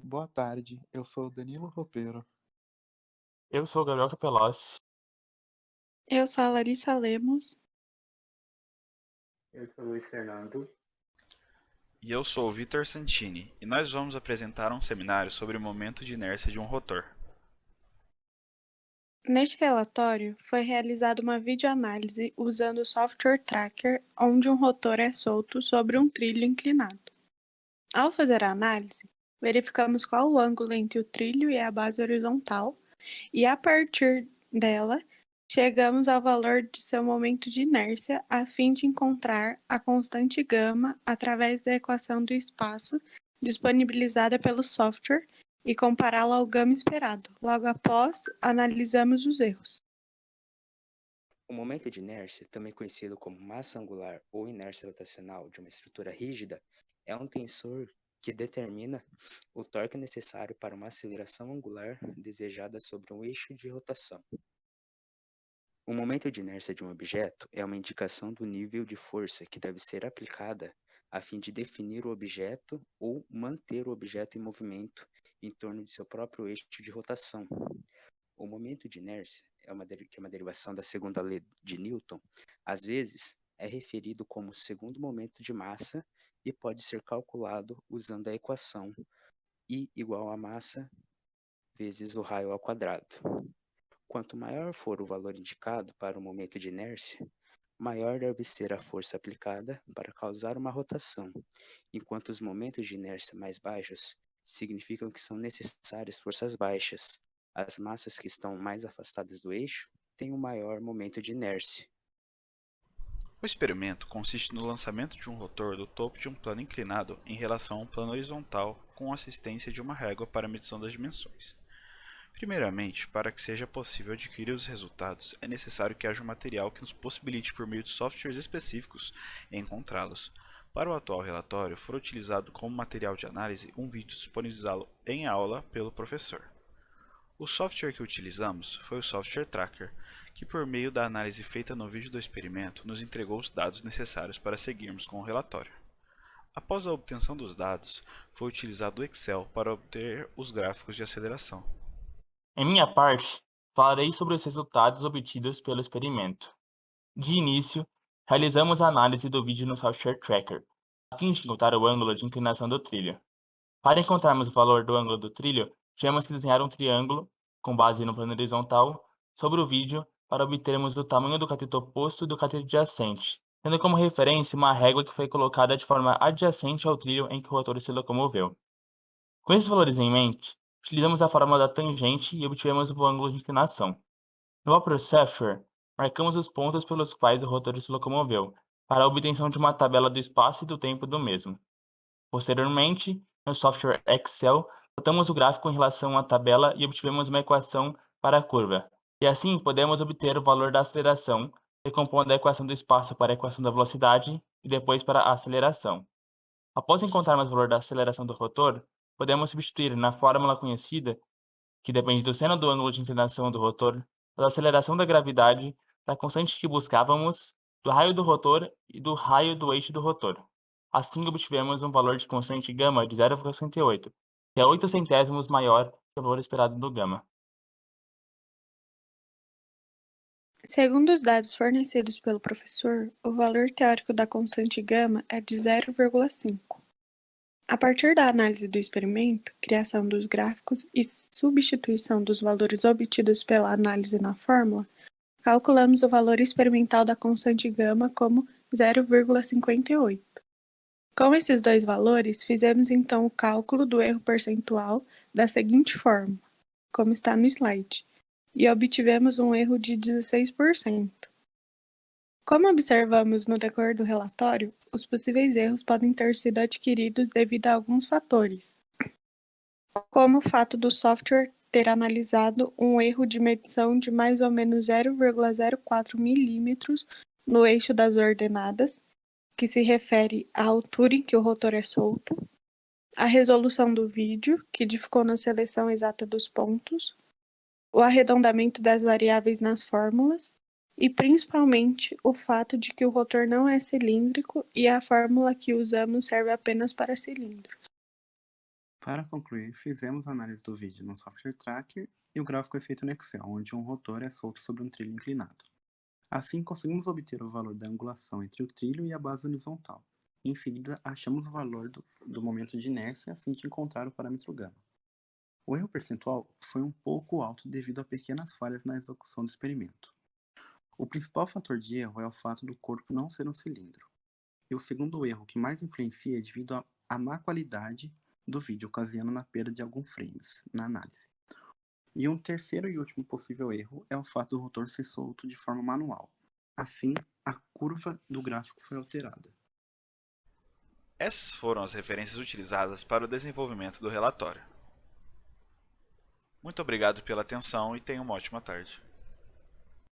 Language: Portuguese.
Boa tarde, eu sou o Danilo Ropero. Eu sou o Gabriel Capelossi. Eu sou a Larissa Lemos. Eu sou o Luiz Fernando. E eu sou o Vitor Santini, e nós vamos apresentar um seminário sobre o momento de inércia de um rotor. Neste relatório, foi realizada uma videoanálise usando o software Tracker, onde um rotor é solto sobre um trilho inclinado. Ao fazer a análise, verificamos qual o ângulo entre o trilho e a base horizontal, e a partir dela, chegamos ao valor de seu momento de inércia a fim de encontrar a constante gama através da equação do espaço disponibilizada pelo software e compará-la ao gama esperado. Logo após, analisamos os erros. O momento de inércia, também conhecido como massa angular ou inércia rotacional de uma estrutura rígida, é um tensor que determina o torque necessário para uma aceleração angular desejada sobre um eixo de rotação. O momento de inércia de um objeto é uma indicação do nível de força que deve ser aplicada a fim de definir o objeto ou manter o objeto em movimento em torno de seu próprio eixo de rotação. O momento de inércia, que é uma derivação da segunda lei de Newton, às vezes é referido como segundo momento de massa e pode ser calculado usando a equação I igual a massa vezes o raio ao quadrado. Quanto maior for o valor indicado para o momento de inércia, maior deve ser a força aplicada para causar uma rotação, enquanto os momentos de inércia mais baixos significam que são necessárias forças baixas. As massas que estão mais afastadas do eixo têm um maior momento de inércia. O experimento consiste no lançamento de um rotor do topo de um plano inclinado em relação a um plano horizontal com assistência de uma régua para a medição das dimensões. Primeiramente, para que seja possível adquirir os resultados, é necessário que haja um material que nos possibilite, por meio de softwares específicos, encontrá-los. Para o atual relatório, foi utilizado como material de análise um vídeo disponibilizado em aula pelo professor. O software que utilizamos foi o software Tracker, que por meio da análise feita no vídeo do experimento nos entregou os dados necessários para seguirmos com o relatório. Após a obtenção dos dados, foi utilizado o Excel para obter os gráficos de aceleração. Em minha parte, falarei sobre os resultados obtidos pelo experimento. De início, realizamos a análise do vídeo no software Tracker, a fim de encontrar o ângulo de inclinação do trilho. Para encontrarmos o valor do ângulo do trilho, tivemos que desenhar um triângulo, com base no plano horizontal, sobre o vídeo para obtermos o tamanho do cateto oposto e do cateto adjacente, tendo como referência uma régua que foi colocada de forma adjacente ao trilho em que o rotor se locomoveu. Com esses valores em mente, utilizamos a fórmula da tangente e obtivemos o ângulo de inclinação. No próprio software, marcamos os pontos pelos quais o rotor se locomoveu, para a obtenção de uma tabela do espaço e do tempo do mesmo. Posteriormente, no software Excel, botamos o gráfico em relação à tabela e obtivemos uma equação para a curva. E assim, podemos obter o valor da aceleração, recompondo a equação do espaço para a equação da velocidade e depois para a aceleração. Após encontrarmos o valor da aceleração do rotor, podemos substituir na fórmula conhecida, que depende do seno do ângulo de inclinação do rotor, pela aceleração da gravidade, da constante que buscávamos, do raio do rotor e do raio do eixo do rotor. Assim obtivemos um valor de constante gama de 0,58, que é 8 centésimos maior que o valor esperado do gama. Segundo os dados fornecidos pelo professor, o valor teórico da constante gama é de 0,5. A partir da análise do experimento, criação dos gráficos e substituição dos valores obtidos pela análise na fórmula, calculamos o valor experimental da constante gama como 0,58. Com esses dois valores, fizemos então o cálculo do erro percentual da seguinte forma, como está no slide, e obtivemos um erro de 16%. Como observamos no decorrer do relatório, os possíveis erros podem ter sido adquiridos devido a alguns fatores, como o fato do software ter analisado um erro de medição de mais ou menos 0,04 milímetros no eixo das ordenadas, que se refere à altura em que o rotor é solto, a resolução do vídeo, que dificultou na seleção exata dos pontos, o arredondamento das variáveis nas fórmulas, e principalmente o fato de que o rotor não é cilíndrico e a fórmula que usamos serve apenas para cilindros. Para concluir, fizemos a análise do vídeo no Software Tracker e o gráfico é feito no Excel, onde um rotor é solto sobre um trilho inclinado. Assim, conseguimos obter o valor da angulação entre o trilho e a base horizontal. Em seguida, achamos o valor do momento de inércia a fim de encontrar o parâmetro γ. O erro percentual foi um pouco alto devido a pequenas falhas na execução do experimento. O principal fator de erro é o fato do corpo não ser um cilindro. E o segundo erro que mais influencia é devido à má qualidade do vídeo, ocasionando na perda de alguns frames na análise. E um terceiro e último possível erro é o fato do rotor ser solto de forma manual. Assim, a curva do gráfico foi alterada. Essas foram as referências utilizadas para o desenvolvimento do relatório. Muito obrigado pela atenção e tenha uma ótima tarde.